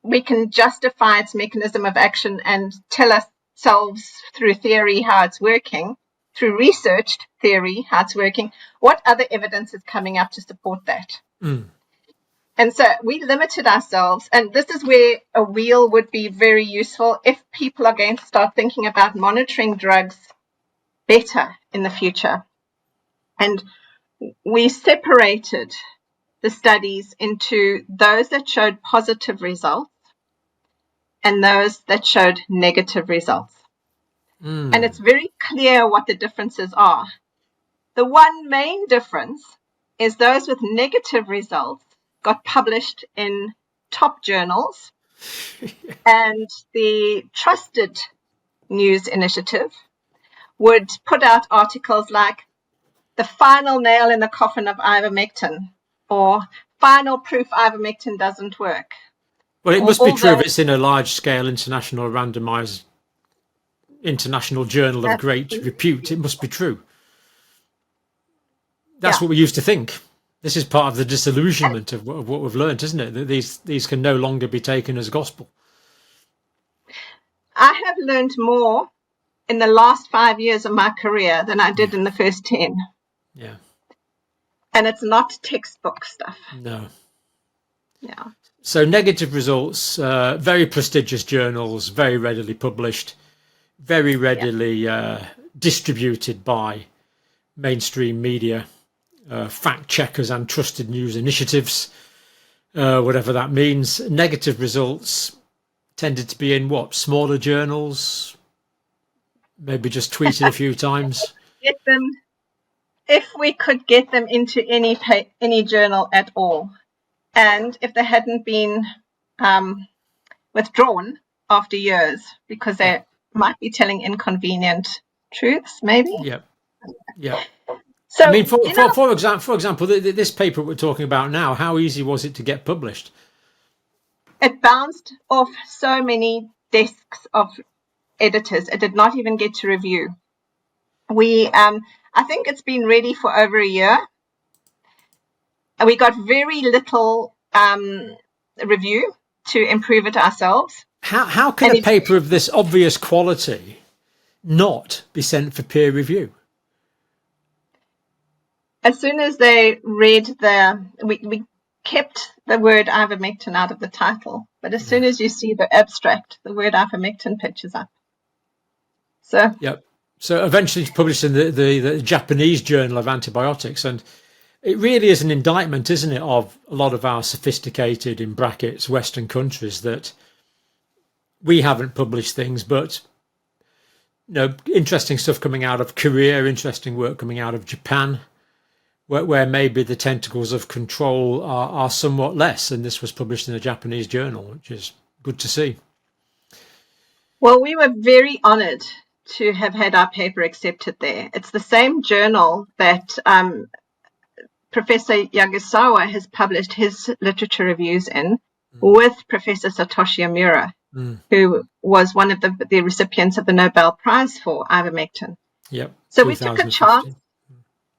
we can justify its mechanism of action and tell ourselves through theory how it's working, through researched theory how it's working, what other evidence is coming up to support that? And so we limited ourselves, and this is where a wheel would be very useful if people are going to start thinking about monitoring drugs better in the future. And we separated the studies into those that showed positive results and those that showed negative results. And it's very clear what the differences are. The one main difference is those with negative results got published in top journals, and the trusted news initiative would put out articles like the final nail in the coffin of ivermectin, or final proof ivermectin doesn't work. Well, it must be true if it's in a large-scale international randomized international journal of great repute. It must be true. That's what we used to think. This is part of the disillusionment of what we've learned, isn't it? That these can no longer be taken as gospel. I have learned more in the last 5 years of my career than I did in the first 10. Yeah. And it's not textbook stuff. No. Yeah. So negative results, very prestigious journals, very readily published, very readily distributed by mainstream media, fact checkers and trusted news initiatives, whatever that means. Negative results tended to be in what? Smaller journals, maybe just tweeted a few times. Get them, if we could get them into any journal at all. And if they hadn't been withdrawn after years because they might be telling inconvenient truths, maybe. Yeah. Yeah. So, I mean, for example, this paper we're talking about now, how easy was it to get published? It bounced off so many desks of editors. It did not even get to review. I think it's been ready for over a year. And we got very little review to improve it ourselves. How can a paper of this obvious quality not be sent for peer review? As soon as they read we kept the word ivermectin out of the title, but as soon as you see the abstract, the word ivermectin pitches up. So yep. So eventually it's published in the Japanese Journal of Antibiotics, and it really is an indictment, isn't it, of a lot of our sophisticated, in brackets, Western countries, that we haven't published things, but interesting stuff coming out of Korea, interesting work coming out of Japan, where maybe the tentacles of control are somewhat less, and this was published in a Japanese journal, which is good to see. Well, we were very honoured to have had our paper accepted there. It's the same journal that Professor Yagasawa has published his literature reviews in with Professor Satoshi Omura, who was one of the recipients of the Nobel Prize for ivermectin. Yep. So we took a chance.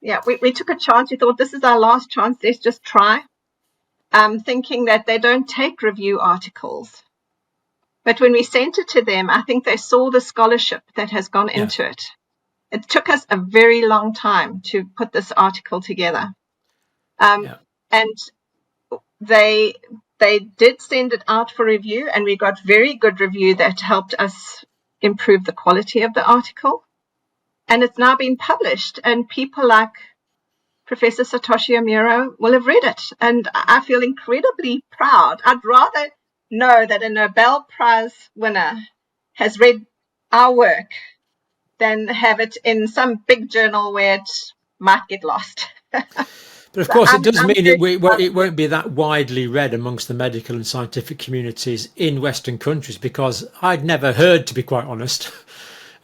Yeah, we took a chance. We thought, this is our last chance. Let's just try. Thinking that they don't take review articles. But when we sent it to them, I think they saw the scholarship that has gone into it. It took us a very long time to put this article together. And they did send it out for review, and we got very good review that helped us improve the quality of the article. And it's now been published, and people like Professor Satoshi Omura will have read it. And I feel incredibly proud. I'd rather know that a Nobel Prize winner has read our work than have it in some big journal where it might get lost. But of course, it does mean it won't be that widely read amongst the medical and scientific communities in Western countries, because I'd never heard, to be quite honest,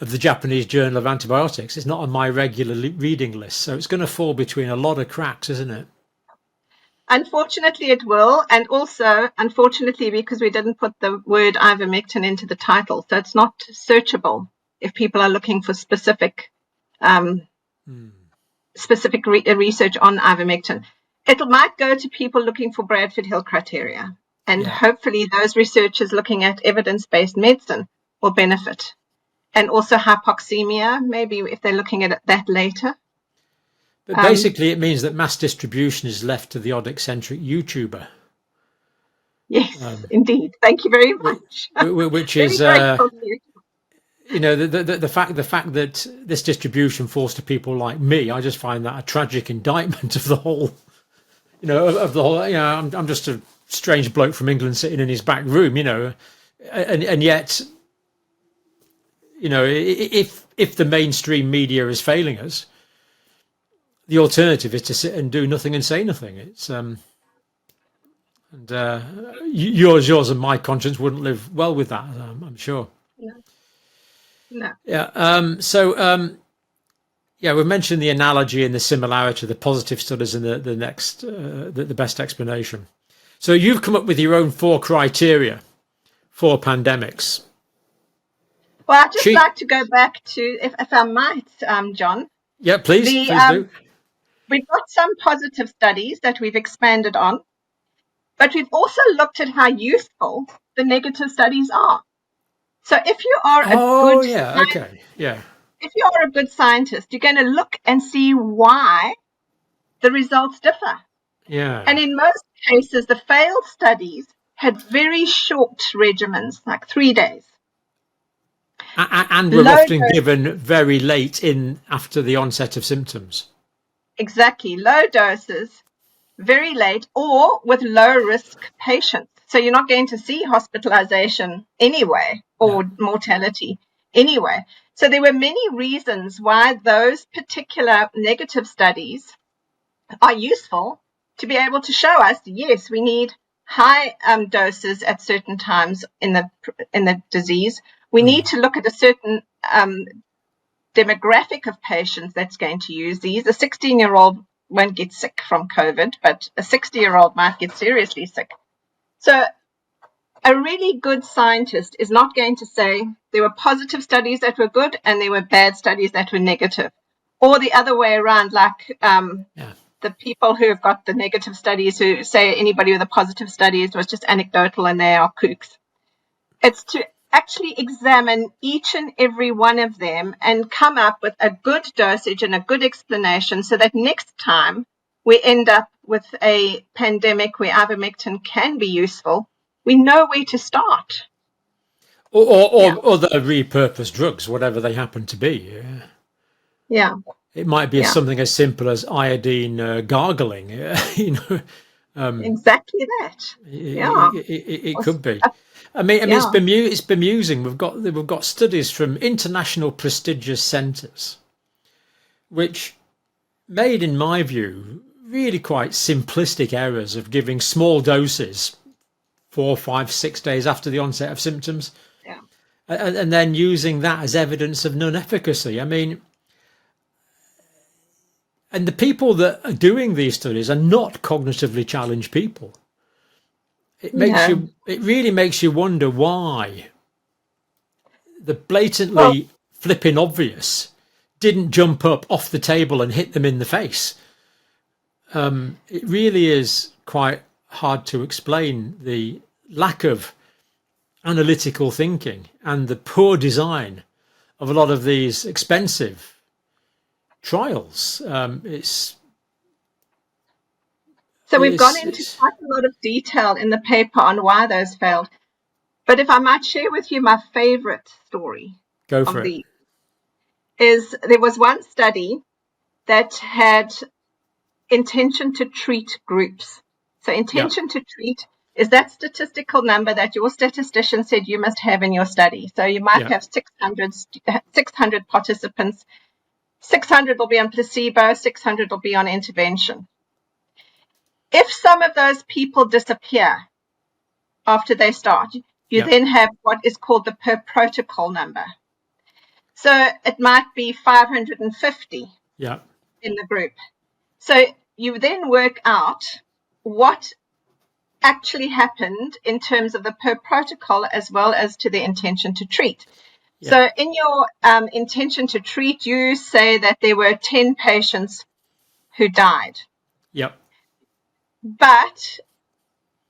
of the Japanese Journal of Antibiotics. It's not on my regular reading list. So it's going to fall between a lot of cracks, isn't it? Unfortunately, it will. And also, unfortunately, because we didn't put the word ivermectin into the title. So it's not searchable if people are looking for specific research on ivermectin. It might go to people looking for Bradford Hill criteria. And hopefully those researchers looking at evidence-based medicine will benefit. And also hypoxemia, maybe if they're looking at that later. But basically it means that mass distribution is left to the odd eccentric YouTuber. Yes, indeed. Thank you very much. which Very is grateful to you. the fact that this distribution falls to people like me, I just find that a tragic indictment of the whole, of the whole. I'm just a strange bloke from England sitting in his back room, and yet, if the mainstream media is failing us, the alternative is to sit and do nothing and say nothing. It's yours and my conscience wouldn't live well with that. I'm sure. No, no. Yeah. Yeah, we've mentioned the analogy and the similarity, the positive studies, and the best explanation. So you've come up with your own 4 criteria for pandemics. Well, I'd just like to go back to, if I might, John. Yeah, please do. We've got some positive studies that we've expanded on, but we've also looked at how useful the negative studies are. So if you are if you are a good scientist, you're going to look and see why the results differ. Yeah. And in most cases, the failed studies had very short regimens, like 3 days. And were often given very late in after the onset of symptoms. Exactly. Low doses, very late, or with low risk patients. So you're not going to see hospitalization anyway, or mortality anyway. So there were many reasons why those particular negative studies are useful to be able to show us, yes, we need high doses at certain times in the disease. We need to look at a certain demographic of patients that's going to use these. A 16-year-old won't get sick from COVID, but a 60-year-old might get seriously sick. So a really good scientist is not going to say there were positive studies that were good and there were bad studies that were negative, or the other way around, like the people who have got the negative studies who say anybody with a positive studies was just anecdotal and they are kooks. It's to actually examine each and every one of them and come up with a good dosage and a good explanation so that next time we end up with a pandemic where ivermectin can be useful, we know where to start. Or other repurposed drugs, whatever they happen to be. Yeah. It might be something as simple as iodine gargling, exactly that. It could be. I mean, it's bemusing. We've got studies from international prestigious centres, which made, in my view, really quite simplistic errors of giving small doses 4, 5, 6 days after the onset of symptoms, and then using that as evidence of non-efficacy. I mean, and the people that are doing these studies are not cognitively challenged people. It really makes you wonder why the blatantly flipping obvious didn't jump up off the table and hit them in the face. It really is quite hard to explain the lack of analytical thinking and the poor design of a lot of these expensive trials. So we've gone into quite a lot of detail in the paper on why those failed. But if I might share with you my favorite story of these, is there was one study that had intention to treat groups. So intention to treat is that statistical number that your statistician said you must have in your study. So you might have 600 participants. 600 will be on placebo, 600 will be on intervention. If some of those people disappear after they start, you then have what is called the per protocol number. So it might be 550 in the group. So you then work out what actually happened in terms of the per protocol as well as to the intention to treat. So in your intention to treat, you say that there were 10 patients who died. But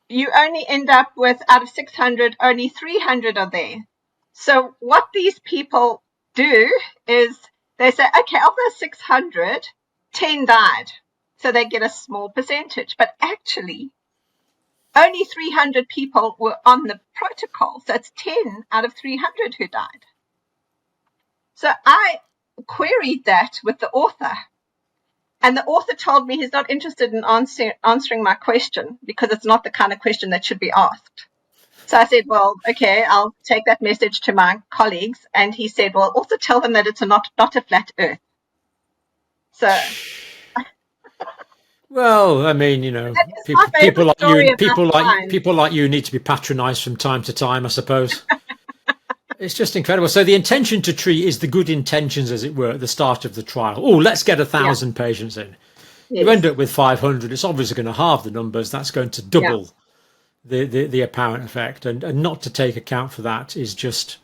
you only end up with, out of 600, only 300 are there. So what these people do is they say, okay, of those 600, 10 died. So they get a small percentage. But actually, only 300 people were on the protocol. So it's 10 out of 300 who died. So I queried that with the author. And the author told me he's not interested in answering my question because it's not the kind of question that should be asked. So I said, well, okay, I'll take that message to my colleagues. And he said, well, also tell them that it's not a flat earth. So, Well, I mean, it's my people favorite like story you, about science. people like you need to be patronised from time to time, I suppose. It's just incredible. So the intention to treat is the good intentions, as it were, at the start of the trial. Oh, let's get 1,000 patients in. Yes. You end up with 500. It's obviously going to halve the numbers. That's going to double the apparent effect, and not to take account for that is just,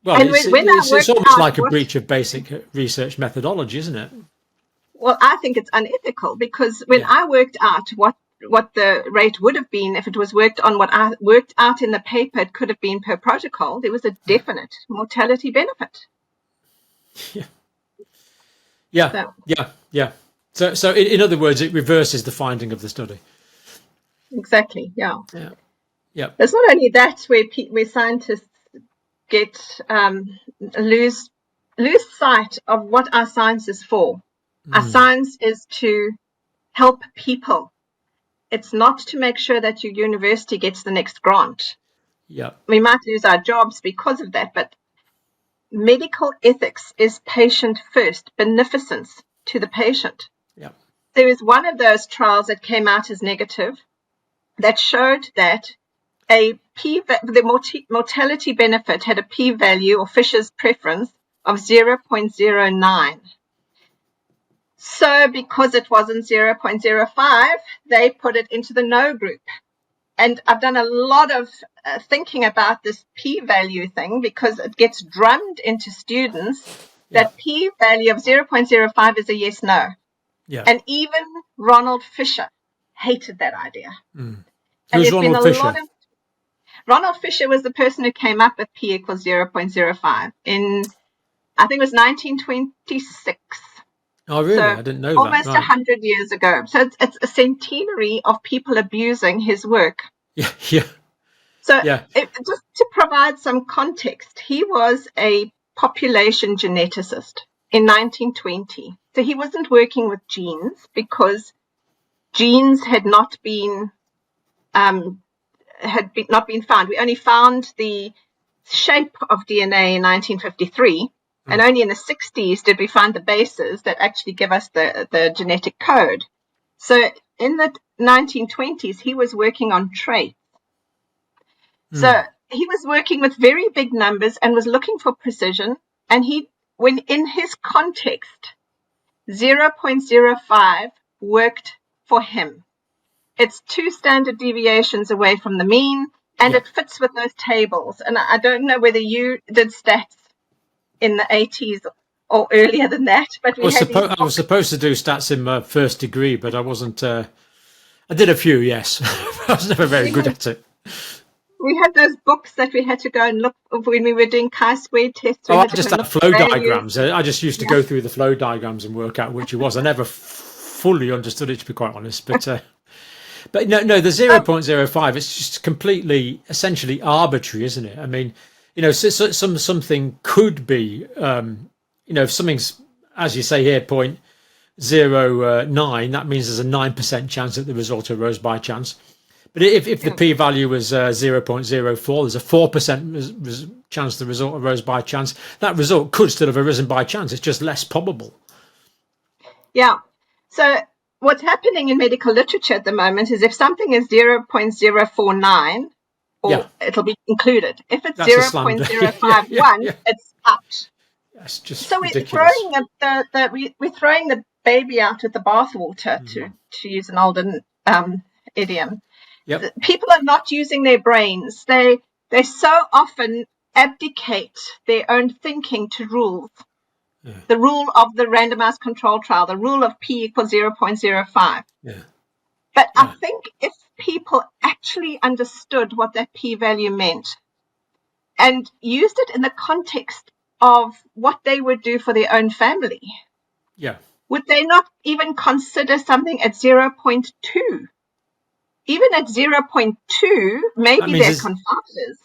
well, And it's almost like a breach of basic research methodology, isn't it? Well, I think it's unethical because when I worked out what the rate would have been if it was worked on what I worked out in the paper, it could have been per protocol, there was a definite mortality benefit. Yeah. So in other words, it reverses the finding of the study. Exactly. Yeah. It's not only that where scientists get lose sight of what our science is for. Our science is to help people. It's not to make sure that your university gets the next grant. Yeah. We might lose our jobs because of that, but medical ethics is patient first, beneficence to the patient. Yeah. There is one of those trials that came out as negative that showed that the mortality benefit had a p-value, or Fisher's preference, of 0.09. So because it wasn't 0.05, they put it into the no group. And I've done a lot of thinking about this p-value thing because it gets drummed into students that p-value of 0.05 is a yes-no. Yeah. And even Ronald Fisher hated that idea. Who's Ronald Fisher? Ronald Fisher was the person who came up with p equals 0.05 in, I think it was 1926. Oh, really? So I didn't know almost that. Right. 100 years ago. So it's a centenary of people abusing his work. Yeah. So just to provide some context, he was a population geneticist in 1920. So he wasn't working with genes because genes had not been found. We only found the shape of DNA in 1953. And only in the 60s did we find the bases that actually give us the genetic code. So in the 1920s, he was working on traits. So he was working with very big numbers and was looking for precision. And when in his context, 0.05 worked for him. It's 2 standard deviations away from the mean, and it fits with those tables. And I don't know whether you did stats in the 80s or earlier than that, but I was supposed to do stats in my first degree, but I wasn't. I did a few, yes. I was never very good at it. We had those books that we had to go and look when we were doing chi-squared tests. I just had flow diagrams. I just used to go through the flow diagrams and work out which it was. I never fully understood it, to be quite honest. But no, the 0.05, it's just completely, essentially arbitrary, isn't it? I mean, something could be, if something's, as you say here, 0.09, that means there's a 9% chance that the result arose by chance. But if the p-value was 0.04, there's a 4% chance the result arose by chance. That result could still have arisen by chance. It's just less probable. Yeah. So what's happening in medical literature at the moment is if something is 0.049, it'll be included. If it's 0.051, it's out. That's just so ridiculous. We're throwing the baby out with the bathwater, to use an olden idiom. People are not using their brains. They so often abdicate their own thinking to rules. The rule of the randomized control trial, the rule of p equals 0.05. But I think if people actually understood what that p-value meant and used it in the context of what they would do for their own family, would they not even consider something at 0.2? even at 0.2, maybe they're confounders.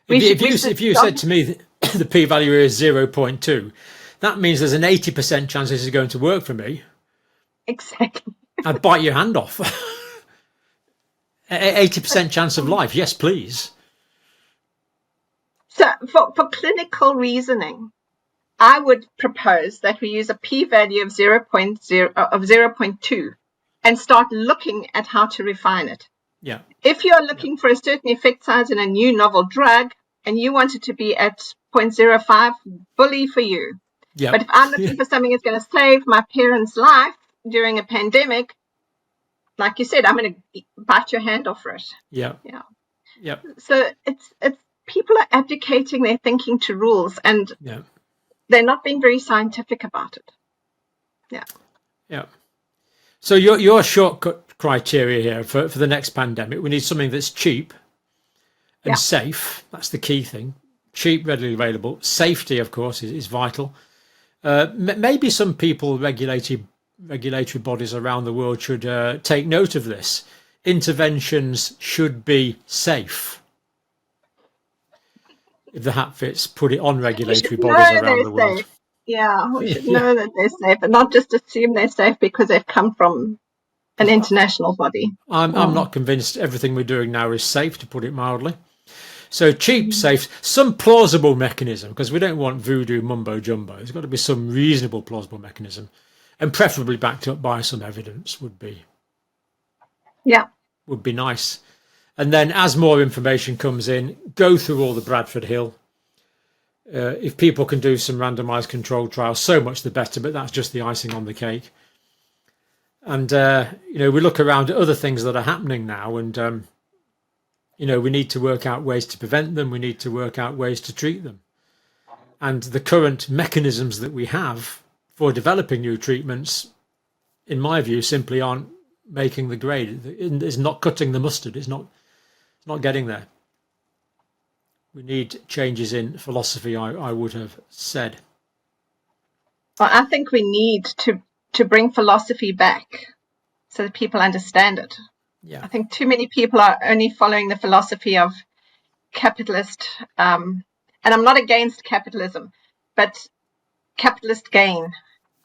If you said to me the p-value is 0.2, that means there's an 80% chance this is going to work for me. Exactly. I'd bite your hand off. 80% chance of life. Yes, please. So for clinical reasoning, I would propose that we use a p-value of 0.2 and start looking at how to refine it. Yeah. If you're looking for a certain effect size in a new novel drug and you want it to be at 0.05, bully for you. Yeah. But if I'm looking for something that's going to save my parents' life during a pandemic, like you said, I'm going to bite your hand off for it. Yeah. Yeah. Yeah. So it's people are abdicating their thinking to rules, and they're not being very scientific about it. Yeah. Yeah. So your shortcut criteria here for the next pandemic, we need something that's cheap and safe. That's the key thing. Cheap, readily available. Safety, of course, is vital. Maybe some people, regulatory bodies around the world should take note of this. Interventions should be safe. If the hat fits, put it on regulatory bodies around the world. Safe. Yeah, we should know that they're safe and not just assume they're safe because they've come from an international body. I'm not convinced everything we're doing now is safe, to put it mildly. So cheap, safe, some plausible mechanism, because we don't want voodoo mumbo jumbo. There's got to be some reasonable plausible mechanism, and preferably backed up by some evidence would be nice. And then as more information comes in, go through all the Bradford Hill. If people can do some randomized controlled trials, so much the better, but that's just the icing on the cake. And, we look around at other things that are happening now, and, we need to work out ways to prevent them. We need to work out ways to treat them. And the current mechanisms that we have for developing new treatments, in my view, simply aren't making the grade. It's not cutting the mustard. It's not getting there. We need changes in philosophy, I would have said. Well, I think we need to bring philosophy back so that people understand it. Yeah. I think too many people are only following the philosophy of capitalist, and I'm not against capitalism, but capitalist gain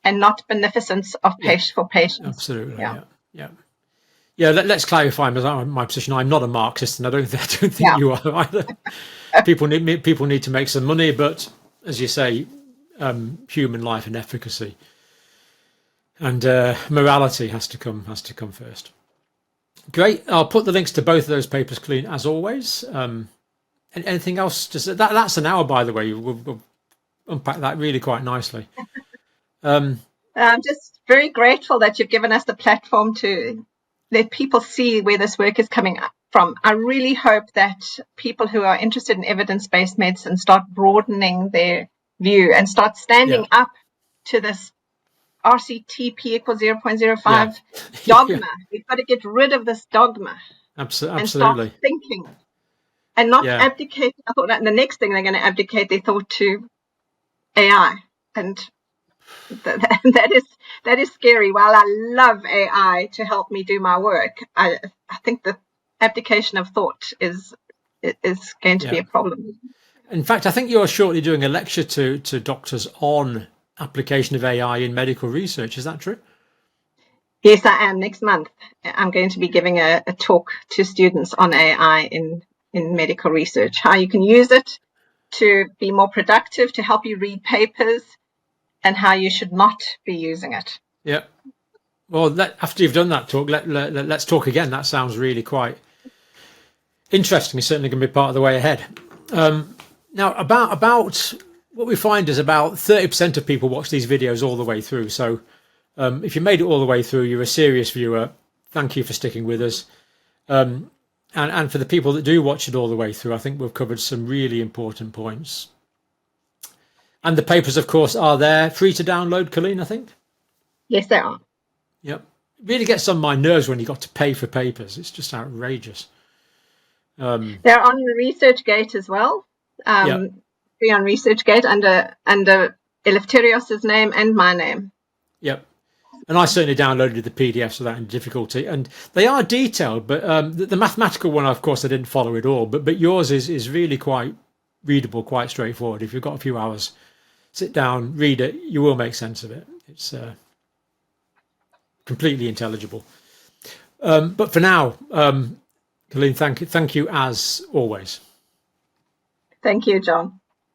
and not beneficence of for patients. Absolutely, yeah. Let's clarify my position. I'm not a Marxist, and I don't think you are either. People need to make some money, but as you say, human life and efficacy and morality has to come first. Great. I'll put the links to both of those papers, Colleen, as always. And anything else? That's an hour, by the way. We'll unpack that really quite nicely. I'm just very grateful that you've given us the platform to let people see where this work is coming from. I really hope that people who are interested in evidence-based medicine start broadening their view and start standing up to this RCTP equals 0.05 dogma. We've got to get rid of this dogma. Absolutely. And start thinking and not abdicate. I thought that the next thing they're going to abdicate their thought to AI. And that is scary. While I love AI to help me do my work, I think the abdication of thought is going to be a problem. In fact, I think you're shortly doing a lecture to doctors on application of AI in medical research. Is that true? Yes, I am. Next month, I'm going to be giving a talk to students on AI in medical research, how you can use it to be more productive, to help you read papers, and how you should not be using it. Yeah. Well, after you've done that talk, let's talk again. That sounds really quite interesting. It's certainly going to be part of the way ahead. Now, about what we find is about 30% of people watch these videos all the way through. So if you made it all the way through, you're a serious viewer. Thank you for sticking with us. And for the people that do watch it all the way through, I think we've covered some really important points. And the papers, of course, are there, free to download, Colleen, I think? Yes, they are. Yep. It really gets on my nerves when you got to pay for papers. It's just outrageous. They're on ResearchGate as well. Free on ResearchGate under Eleftherios's name and my name. Yep. And I certainly downloaded the PDFs without any difficulty, and they are detailed. But the mathematical one, of course, I didn't follow it all. But yours is really quite readable, quite straightforward. If you've got a few hours, sit down, read it. You will make sense of it. It's completely intelligible. But for now, Colleen, thank you as always. Thank you, John.